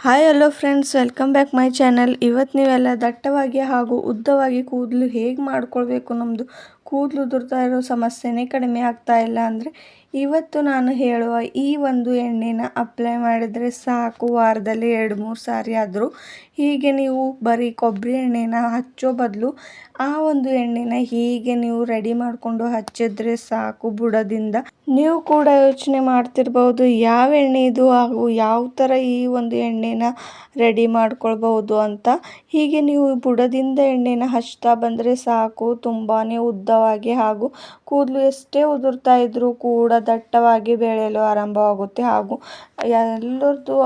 Hi hello friends, welcome back my channel. ಇವತ್ತು ನೀವೆಲ್ಲ ದಟ್ಟವಾಗಿ ಹಾಗೂ ಉದ್ದವಾಗಿ ಕೂದಲು ಹೇಗೆ ಮಾಡ್ಕೊಳ್ಬೇಕು, ನಮ್ಮದು ಕೂದಲು ಉದುರ್ತಾ ಇರೋ ಸಮಸ್ಯೆನೇ ಕಡಿಮೆ ಆಗ್ತಾ ಇಲ್ಲ ಅಂದರೆ ಇವತ್ತು ನಾನು ಹೇಳುವ ಈ ಒಂದು ಎಣ್ಣೆನ ಅಪ್ಲೈ ಮಾಡಿದರೆ ಸಾಕು. ವಾರದಲ್ಲಿ 2-3 ಸಾರಿ ಆದರೂ ಹೀಗೆ ನೀವು ಬರೀ ಕೊಬ್ಬರಿ ಎಣ್ಣೆನ ಹಚ್ಚೋ ಬದಲು ಆ ಒಂದು ಎಣ್ಣೆನ ಹೀಗೆ ನೀವು ರೆಡಿ ಮಾಡಿಕೊಂಡು ಹಚ್ಚಿದ್ರೆ ಸಾಕು ಬುಡದಿಂದ. ನೀವು ಕೂಡ ಯೋಚನೆ ಮಾಡ್ತಿರ್ಬೋದು ಯಾವ ಎಣ್ಣೆ ಇದು ಹಾಗೂ ಯಾವ ಥರ ಈ ಒಂದು ಎಣ್ಣೆನ ರೆಡಿ ಮಾಡ್ಕೊಳ್ಬಹುದು ಅಂತ. ಹೀಗೆ ನೀವು ಬುಡದಿಂದ ಎಣ್ಣೆನ ಹಚ್ತಾ ಬಂದರೆ ಸಾಕು, ತುಂಬಾ ಉದ್ದವಾಗಿ ಹಾಗೂ ಕೂದಲು ಎಷ್ಟೇ ಉದುರ್ತಾ ಇದ್ರೂ ಕೂಡ ದಟ್ಟವಾಗಿ ಬೆಳೆಯಲು ಆರಂಭವಾಗುತ್ತೆ. ಹಾಗೂ ಎಲ್ಲರದ್ದು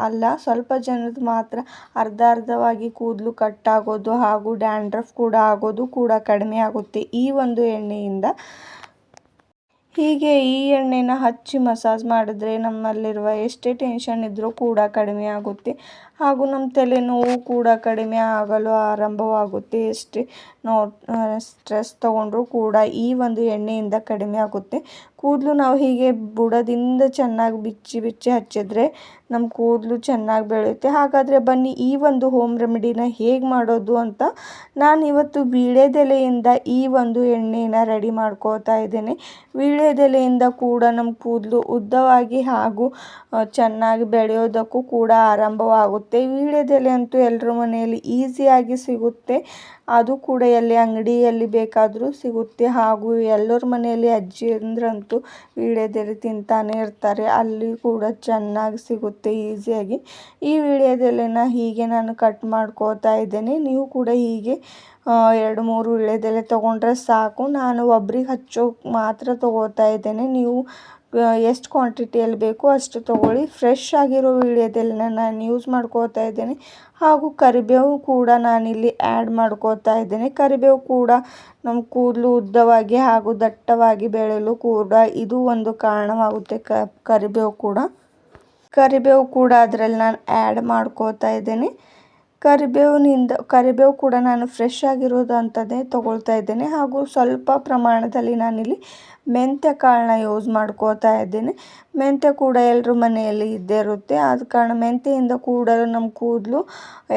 ಅಲ್ಲ, ಸ್ವಲ್ಪ ಜನರದ್ದು ಮಾತ್ರ ಅರ್ಧವಾಗಿ ಕೂದಲು ಕಟ್ಟಾಗೋದು ಹಾಗೂ ಡ್ಯಾಂಡ್ರಫ್ ಕೂಡ ಆಗೋದು ಕೂಡ ಕಡಿಮೆ ಆಗುತ್ತೆ ಈ ಒಂದು ಎಣ್ಣೆಯಿಂದ. ಹೀಗೆ ಈ ಎಣ್ಣೆನ ಹಚ್ಚಿ ಮಸಾಜ್ ಮಾಡಿದ್ರೆ ನಮ್ಮಲ್ಲಿರುವ ಎಷ್ಟೇ ಟೆನ್ಷನ್ ಇದ್ದರೂ ಕೂಡ ಕಡಿಮೆ ಆಗುತ್ತೆ ಹಾಗೂ ನಮ್ಮ ತಲೆನೋವು ಕೂಡ ಕಡಿಮೆ ಆಗಲು ಆರಂಭವಾಗುತ್ತೆ. ಎಷ್ಟೇ ಸ್ಟ್ರೆಸ್ ತಗೊಂಡ್ರೂ ಕೂಡ ಈ ಒಂದು ಎಣ್ಣೆಯಿಂದ ಕಡಿಮೆ ಆಗುತ್ತೆ. ಕೂದಲು ನಾವು ಹೀಗೆ ಬುಡದಿಂದ ಚೆನ್ನಾಗಿ ಬಿಚ್ಚಿ ಹಚ್ಚಿದ್ರೆ ನಮ್ಮ ಕೂದಲು ಚೆನ್ನಾಗಿ ಬೆಳೆಯುತ್ತೆ. ಹಾಗಾದರೆ ಬನ್ನಿ ಈ ಒಂದು ಹೋಮ್ ರೆಮಿಡಿನ ಹೇಗೆ ಮಾಡೋದು ಅಂತ ನಾನಿವತ್ತು ವೀಳ್ಯದೆಲೆಯಿಂದ ಈ ಒಂದು ಎಣ್ಣೆನ ರೆಡಿ ಮಾಡ್ಕೋತಾ ಇದ್ದೇನೆ. ವೀಳ್ಯದೆಲೆಯಿಂದ ಕೂಡ ನಮ್ಮ ಕೂದಲು ಉದ್ದವಾಗಿ ಹಾಗೂ ಚೆನ್ನಾಗಿ ಬೆಳೆಯೋದಕ್ಕೂ ಕೂಡ ಆರಂಭವಾಗುತ್ತೆ. ವೀಳ್ಯದೆಲೆ ಅಂತೂ ಎಲ್ಲರ ಮನೆಯಲ್ಲಿ ಈಸಿಯಾಗಿ ಸಿಗುತ್ತೆ. ಅದು ಕೂಡ ಎಲ್ಲಿ ಅಂಗಡಿಯಲ್ಲಿ ಬೇಕಾದರೂ ಸಿಗುತ್ತೆ ಹಾಗೂ ಎಲ್ಲರ ಮನೆಯಲ್ಲಿ ಅಜ್ಜಿಯಂದ್ರಂತೂ ವೀಳ್ಯದೆಲೆ ತಿಂತಾನೆ ಇರ್ತಾರೆ. ಅಲ್ಲಿ ಕೂಡ ಚೆನ್ನಾಗಿ ಸಿಗುತ್ತೆ ಈಸಿಯಾಗಿ. ಈ ವೀಳ್ಯದೆಲೆನ ಹೀಗೆ ನಾನು ಕಟ್ ಮಾಡ್ಕೋತಾ ಇದ್ದೇನೆ. ನೀವು ಕೂಡ ಹೀಗೆ 2-3 ವೀಳ್ಯದೆಲೆ ತೊಗೊಂಡ್ರೆ ಸಾಕು. ನಾನು ಒಬ್ರಿಗೆ ಹಚ್ಚೋಕೆ ಮಾತ್ರ ತೊಗೋತಾ ಇದ್ದೇನೆ. ನೀವು ಎಷ್ಟು ಕ್ವಾಂಟಿಟಿಯಲ್ಲಿ ಬೇಕೋ ಅಷ್ಟು ತೊಗೊಳ್ಳಿ. ಫ್ರೆಶ್ ಆಗಿರೋ ವೀಳ್ಯದೆಲೆನ ನಾನು ಯೂಸ್ ಮಾಡ್ಕೋತಾ ಇದ್ದೇನೆ ಹಾಗೂ ಕರಿಬೇವು ಕೂಡ ನಾನಿಲ್ಲಿ ಆ್ಯಡ್ ಮಾಡ್ಕೋತಾ ಇದ್ದೇನೆ. ಕರಿಬೇವು ಕೂಡ ನಮ್ಮ ಕೂದಲು ಉದ್ದವಾಗಿ ಹಾಗೂ ದಟ್ಟವಾಗಿ ಬೆಳೆಯಲು ಕೂಡ ಇದು ಒಂದು ಕಾರಣವಾಗುತ್ತೆ. ಕರಿಬೇವು ಕೂಡ ಅದರಲ್ಲಿ ನಾನು ಆ್ಯಡ್ ಮಾಡ್ಕೋತಾ ಇದ್ದೇನೆ. ಕರಿಬೇವು ಕೂಡ ನಾನು ಫ್ರೆಶ್ ಆಗಿರೋದು ಅಂಥದ್ದೇ ತೊಗೊಳ್ತಾ ಇದ್ದೇನೆ ಹಾಗೂ ಸ್ವಲ್ಪ ಪ್ರಮಾಣದಲ್ಲಿ ನಾನಿಲ್ಲಿ ಮೆಂತ್ಯ ಕಾಳನ್ನ ಯೂಸ್ ಮಾಡ್ಕೋತಾ ಇದ್ದೇನೆ. ಮೆಂತ್ಯ ಕೂಡ ಎಲ್ಲರ ಮನೆಯಲ್ಲಿ ಇದ್ದೇ ಇರುತ್ತೆ. ಆದ ಕಾರಣ ಮೆಂತ್ಯೆಯಿಂದ ಕೂಡ ನಮ್ಮ ಕೂದಲು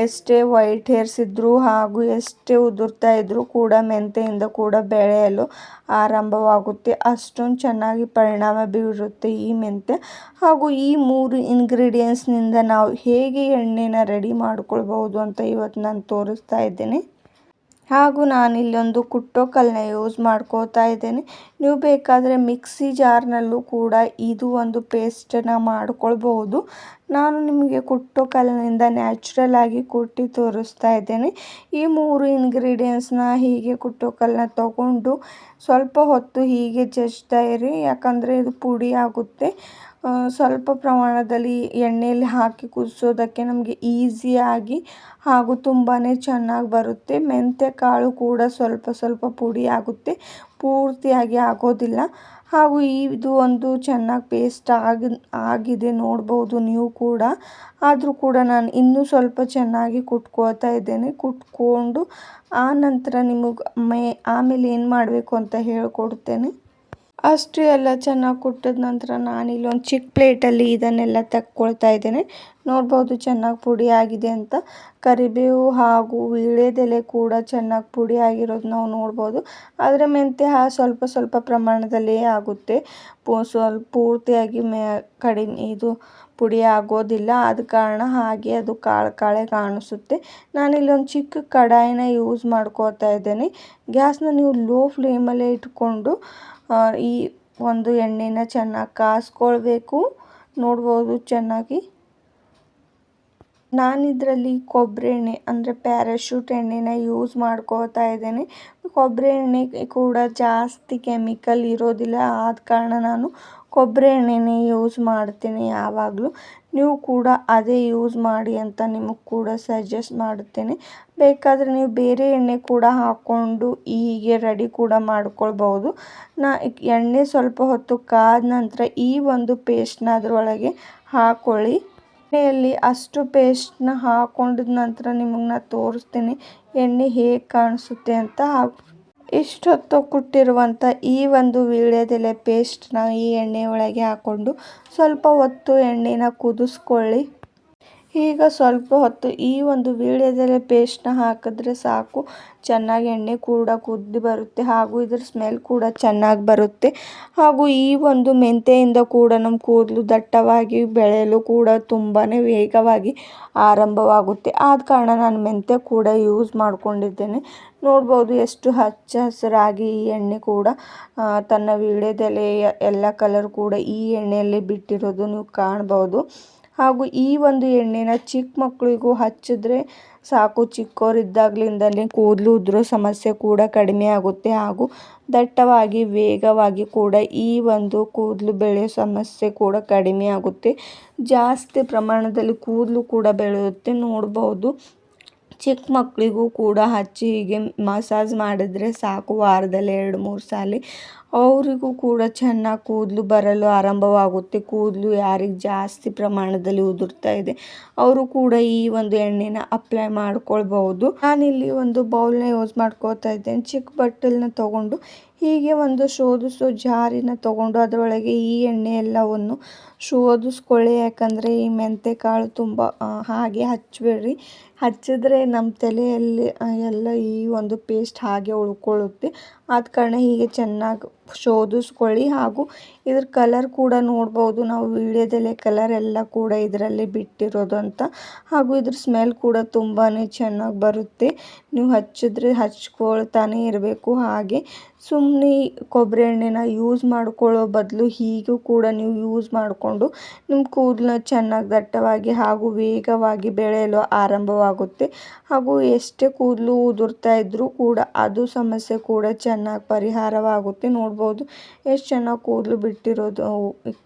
ಎಷ್ಟೇ ವೈಟ್ ಹೇರ್ಸ್ ಇದ್ದರೂ ಹಾಗೂ ಎಷ್ಟೇ ಉದುರ್ತಾ ಇದ್ದರೂ ಕೂಡ ಮೆಂತ್ಯೆಯಿಂದ ಕೂಡ ಬೆಳೆಯಲು ಆರಂಭವಾಗುತ್ತೆ. ಅಷ್ಟೊಂದು ಚೆನ್ನಾಗಿ ಪರಿಣಾಮ ಬೀರುತ್ತೆ ಈ ಮೆಂತ್ಯ. ಹಾಗೂ ಈ 3 ಇಂಗ್ರೀಡಿಯೆಂಟ್ಸ್ನಿಂದ ನಾವು ಹೇಗೆ ಎಣ್ಣೆನ ರೆಡಿ ಮಾಡ್ಕೊಳ್ಬಹುದು ಅಂತ ಇವತ್ತು ನಾನು ತೋರಿಸ್ತಾ ಇದ್ದೇನೆ. ಹಾಗೂ ನಾನಿಲ್ಲೊಂದು ಕುಟ್ಟೋ ಕಲ್ಲನ್ನ ಯೂಸ್ ಮಾಡ್ಕೋತಾ ಇದ್ದೇನೆ. ನೀವು ಬೇಕಾದರೆ ಮಿಕ್ಸಿ ಜಾರ್ನಲ್ಲೂ ಕೂಡ ಇದು ಒಂದು ಪೇಸ್ಟನ್ನು ಮಾಡ್ಕೊಳ್ಬಹುದು. ನಾನು ನಿಮಗೆ ಕುಟ್ಟೋ ಕಲ್ಲಿನಿಂದ ನ್ಯಾಚುರಲ್ ಆಗಿ ಕುಟ್ಟಿ ತೋರಿಸ್ತಾ ಇದ್ದೇನೆ. ಈ 3 ಇಂಗ್ರೀಡಿಯೆಂಟ್ಸ್ನ ಹೀಗೆ ಕುಟ್ಟೋ ಕಲ್ಲನ್ನ ತಗೊಂಡು ಸ್ವಲ್ಪ ಹೊತ್ತು ಹೀಗೆ ಜಜ್ತಾ ಇರಿ, ಯಾಕಂದರೆ ಇದು ಪುಡಿ ಆಗುತ್ತೆ. ಸ್ವಲ್ಪ ಪ್ರಮಾಣದಲ್ಲಿ ಎಣ್ಣೆಯಲ್ಲಿ ಹಾಕಿ ಕುದಿಸೋದಕ್ಕೆ ನಮಗೆ ಈಸಿಯಾಗಿ ಹಾಗೂ ತುಂಬಾ ಚೆನ್ನಾಗಿ ಬರುತ್ತೆ. ಮೆಂತ್ಯ ಕಾಳು ಕೂಡ ಸ್ವಲ್ಪ ಪುಡಿ ಆಗುತ್ತೆ, ಪೂರ್ತಿಯಾಗಿ ಆಗೋದಿಲ್ಲ. ಹಾಗೂ ಇದು ಒಂದು ಚೆನ್ನಾಗಿ ಪೇಸ್ಟ್ ಆಗಿದೆ ನೋಡ್ಬೋದು ನೀವು ಕೂಡ. ಆದರೂ ಕೂಡ ನಾನು ಇನ್ನೂ ಸ್ವಲ್ಪ ಚೆನ್ನಾಗಿ ಕುಟ್ಕೋತಾ ಇದ್ದೇನೆ. ಕುಟ್ಕೊಂಡು ಆ ನಂತರ ಆಮೇಲೆ ಏನು ಮಾಡಬೇಕು ಅಂತ ಹೇಳ್ಕೊಡ್ತೇನೆ. ಅಷ್ಟು ಎಲ್ಲ ಚೆನ್ನಾಗಿ ಕುಟ್ಟಿದ ನಂತರ ನಾನಿಲ್ಲಿ ಒಂದು ಚಿಕ್ಕ ಪ್ಲೇಟಲ್ಲಿ ಇದನ್ನೆಲ್ಲ ತಕ್ಕೊಳ್ತಾ ಇದ್ದೇನೆ. ನೋಡ್ಬೋದು ಚೆನ್ನಾಗಿ ಪುಡಿ ಆಗಿದೆ ಅಂತ. ಕರಿಬೇವು ಹಾಗೂ ವೀಳ್ಯದೆಲೆ ಕೂಡ ಚೆನ್ನಾಗಿ ಪುಡಿ ಆಗಿರೋದು ನಾವು ನೋಡ್ಬೋದು. ಆದರೆ ಮೆಂತ್ಯ ಸ್ವಲ್ಪ ಪ್ರಮಾಣದಲ್ಲೇ ಆಗುತ್ತೆ, ಸ್ವಲ್ಪ ಪೂರ್ತಿಯಾಗಿ ಕಡಿಮೆ ಇದು ಪುಡಿ ಆಗೋದಿಲ್ಲ. ಆದ ಕಾರಣ ಹಾಗೆ ಅದು ಕಾಳೆ ಕಾಣಿಸುತ್ತೆ. ನಾನಿಲ್ಲಿ ಒಂದು ಚಿಕ್ಕ ಕಡಾಯಿನ ಯೂಸ್ ಮಾಡ್ಕೋತಾ ಇದ್ದೇನೆ. ಗ್ಯಾಸ್ನ ನೀವು ಲೋ ಫ್ಲೇಮಲ್ಲೇ ಇಟ್ಕೊಂಡು ಈ ಒಂದು ಎಣ್ಣೆನ ಚೆನ್ನಾಗಿ ಕಾಸ್ಕೊಳ್ಬೇಕು. ನೋಡ್ಬೋದು ಚೆನ್ನಾಗಿ. ನಾನಿದರಲ್ಲಿ ಕೊಬ್ಬರಿ ಎಣ್ಣೆ ಅಂದರೆ ಪ್ಯಾರಾಶೂಟ್ ಎಣ್ಣೆನ ಯೂಸ್ ಮಾಡ್ಕೋತಾ ಇದ್ದೇನೆ. ಕೊಬ್ಬರಿ ಎಣ್ಣೆ ಕೂಡ ಜಾಸ್ತಿ ಕೆಮಿಕಲ್ ಇರೋದಿಲ್ಲ. ಆದ ಕಾರಣ ನಾನು ಕೊಬ್ಬರಿ ಎಣ್ಣೆನೇ ಯೂಸ್ ಮಾಡ್ತೀನಿ ಯಾವಾಗಲೂ. ನೀವು ಕೂಡ ಅದೇ ಯೂಸ್ ಮಾಡಿ ಅಂತ ನಿಮಗೆ ಕೂಡ ಸಜೆಸ್ಟ್ ಮಾಡುತ್ತೇನೆ. ಬೇಕಾದರೆ ನೀವು ಬೇರೆ ಎಣ್ಣೆ ಕೂಡ ಹಾಕ್ಕೊಂಡು ಹೀಗೆ ರೆಡಿ ಕೂಡ ಮಾಡ್ಕೊಳ್ಬಹುದು. ಎಣ್ಣೆ ಸ್ವಲ್ಪ ಹೊತ್ತು ಕಾದ ನಂತರ ಈ ಒಂದು ಪೇಸ್ಟ್ನ ಅದರೊಳಗೆ ಹಾಕ್ಕೊಳ್ಳಿ. ಎಣ್ಣೆಯಲ್ಲಿ ಅಷ್ಟು ಪೇಸ್ಟ್ನ ಹಾಕೊಂಡಿದ ನಂತರ ನಿಮಗೆ ನಾನು ತೋರಿಸ್ತೀನಿ ಎಣ್ಣೆ ಹೇಗೆ ಕಾಣಿಸುತ್ತೆ ಅಂತ. ಇಷ್ಟೊತ್ತು ಕುಟ್ಟಿರುವಂಥ ಈ ಒಂದು ವೀಳ್ಯದೆಲೆ ಪೇಸ್ಟ್ನ ಈ ಎಣ್ಣೆ ಒಳಗೆ ಹಾಕ್ಕೊಂಡು ಸ್ವಲ್ಪ ಹೊತ್ತು ಎಣ್ಣೆನ ಕುದಿಸ್ಕೊಳ್ಳಿ. ಈಗ ಸ್ವಲ್ಪ ಹೊತ್ತು ಈ ಒಂದು ವೀಳ್ಯದೆಲೆ ಪೇಸ್ಟ್ನ ಹಾಕಿದ್ರೆ ಸಾಕು, ಚೆನ್ನಾಗಿ ಎಣ್ಣೆ ಕೂಡ ಕುದ್ದು ಬರುತ್ತೆ ಹಾಗೂ ಇದ್ರ ಸ್ಮೆಲ್ ಕೂಡ ಚೆನ್ನಾಗಿ ಬರುತ್ತೆ. ಹಾಗೂ ಈ ಒಂದು ಮೆಂತೆಯಿಂದ ಕೂಡ ನಮ್ಮ ಕೂದಲು ದಟ್ಟವಾಗಿ ಬೆಳೆಯಲು ಕೂಡ ತುಂಬಾ ವೇಗವಾಗಿ ಆರಂಭವಾಗುತ್ತೆ. ಆದ ಕಾರಣ ನಾನು ಮೆಂತೆ ಕೂಡ ಯೂಸ್ ಮಾಡ್ಕೊಂಡಿದ್ದೇನೆ. ನೋಡ್ಬೋದು ಎಷ್ಟು ಹಚ್ಚ ಹಸಿರಾಗಿ ಈ ಎಣ್ಣೆ ಕೂಡ ತನ್ನ ವೀಳ್ಯದೆಲೆಯ ಎಲ್ಲ ಕಲರ್ ಕೂಡ ಈ ಎಣ್ಣೆಯಲ್ಲಿ ಬಿಟ್ಟಿರೋದು ನೀವು ಕಾಣ್ಬೋದು. ಹಾಗೂ ಈ ಒಂದು ಎಣ್ಣೆನ ಚಿಕ್ಕ ಮಕ್ಕಳಿಗೂ ಹಚ್ಚಿದ್ರೆ ಸಾಕು, ಚಿಕ್ಕವರಿದ್ದಾಗಲಿಂದಲೇ ಕೂದಲು ಉದುರೋ ಸಮಸ್ಯೆ ಕೂಡ ಕಡಿಮೆ ಆಗುತ್ತೆ ಹಾಗೂ ದಟ್ಟವಾಗಿ ವೇಗವಾಗಿ ಕೂಡ ಈ ಒಂದು ಕೂದಲು ಬೆಳೆಯೋ ಸಮಸ್ಯೆ ಕೂಡ ಕಡಿಮೆ ಆಗುತ್ತೆ. ಜಾಸ್ತಿ ಪ್ರಮಾಣದಲ್ಲಿ ಕೂದಲು ಕೂಡ ಬೆಳೆಯುತ್ತೆ. ನೋಡ್ಬೋದು ಚಿಕ್ಕ ಮಕ್ಕಳಿಗೂ ಕೂಡ ಹಚ್ಚಿ ಹೀಗೆ ಮಸಾಜ್ ಮಾಡಿದರೆ ಸಾಕು, ವಾರದಲ್ಲಿ 2-3 ಸಾರಿ ಅವರಿಗೂ ಕೂಡ ಚೆನ್ನಾಗಿ ಕೂದಲು ಬರಲು ಆರಂಭವಾಗುತ್ತೆ. ಕೂದಲು ಯಾರಿಗೆ ಜಾಸ್ತಿ ಪ್ರಮಾಣದಲ್ಲಿ ಉದುರ್ತಾ ಇದೆ ಅವರು ಕೂಡ ಈ ಒಂದು ಎಣ್ಣೆನ ಅಪ್ಲೈ ಮಾಡ್ಕೊಳ್ಬಹುದು. ನಾನಿಲ್ಲಿ ಒಂದು ಬೌಲ್ನ ಯೂಸ್ ಮಾಡ್ಕೋತಾ ಇದ್ದೇನೆ. ಚಿಕ್ಕ ಬಟ್ಟಲನ್ನ ತಗೊಂಡು ಹೀಗೆ ಒಂದು ಶೋಧಿಸೋ ಜಾರಿನ ತಗೊಂಡು ಅದರೊಳಗೆ ಈ ಎಣ್ಣೆ ಎಲ್ಲವನ್ನು ಶೋಧಿಸ್ಕೊಳ್ಳಿ. ಯಾಕಂದರೆ ಈ ಮೆಂತೆ ಕಾಳು ತುಂಬ ಹಾಗೆ ಹಚ್ಚಬೇಡ್ರಿ. ಹಚ್ಚಿದ್ರೆ ನಮ್ಮ ತಲೆಯಲ್ಲಿ ಎಲ್ಲ ಈ ಒಂದು ಪೇಸ್ಟ್ ಹಾಗೆ ಉಳ್ಕೊಳ್ಳುತ್ತೆ. ಆದ ಕಾರಣ ಹೀಗೆ ಚೆನ್ನಾಗಿ ಶೋಧಿಸ್ಕೊಳ್ಳಿ. ಹಾಗೂ ಇದ್ರ ಕಲರ್ ಕೂಡ ನೋಡ್ಬೋದು ನಾವು, ವೀಳ್ಯದೆಲೆ ಕಲರ್ ಎಲ್ಲ ಕೂಡ ಇದರಲ್ಲಿ ಬಿಟ್ಟಿರೋದು ಅಂತ. ಹಾಗೂ ಇದ್ರ ಸ್ಮೆಲ್ ಕೂಡ ತುಂಬಾ ಚೆನ್ನಾಗಿ ಬರುತ್ತೆ. ನೀವು ಹಚ್ಚಿದ್ರೆ ಹಚ್ಕೊಳ್ತಾನೆ ಇರಬೇಕು. ಹಾಗೆ ಸುಮ್ಮನೆ ಕೊಬ್ಬರಿ ಎಣ್ಣೆನ ಯೂಸ್ ಮಾಡ್ಕೊಳ್ಳೋ ಬದಲು ಹೀಗೂ ಕೂಡ ನೀವು ಯೂಸ್ ಮಾಡಿಕೊಂಡು ನಿಮ್ಮ ಕೂದಲನ್ನ ಚೆನ್ನಾಗಿ ದಟ್ಟವಾಗಿ ಹಾಗೂ ವೇಗವಾಗಿ ಬೆಳೆಯಲು ಆರಂಭವಾಗುತ್ತೆ. ಹಾಗೂ ಎಷ್ಟೇ ಕೂದಲು ಉದುರ್ತಾ ಇದ್ದರೂ ಕೂಡ ಅದು ಸಮಸ್ಯೆ ಕೂಡ ಚೆನ್ನಾಗಿ ಪರಿಹಾರವಾಗುತ್ತೆ. ನೋಡ್ಬೋದು ಎಷ್ಟು ಚೆನ್ನಾಗಿ ಕೂದಲು ಬಿಟ್ಟಿರೋದು,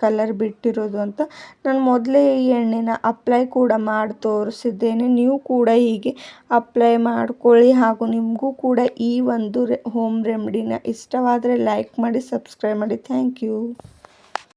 ಕಲರ್ ಬಿಟ್ಟಿರೋದು ಅಂತ. ನಾನು ಮೊದಲೇ ಈ ಎಣ್ಣೆನ ಅಪ್ಲೈ ಕೂಡ ಮಾಡಿ ತೋರಿಸಿದ್ದೇನೆ. ನೀವು ಕೂಡ ಹೀಗೆ ಅಪ್ಲೈ ಮಾಡ್ಕೊಳ್ಳಿ. ಹಾಗೂ ನಿಮಗೂ ಕೂಡ ಈ ಒಂದು ಹೋಮ್ ರೆಮಿಡಿನ ಇಷ್ಟವಾದರೆ ಲೈಕ್ ಮಾಡಿ, ಸಬ್ಸ್ಕ್ರೈಬ್ ಮಾಡಿ. Thank you.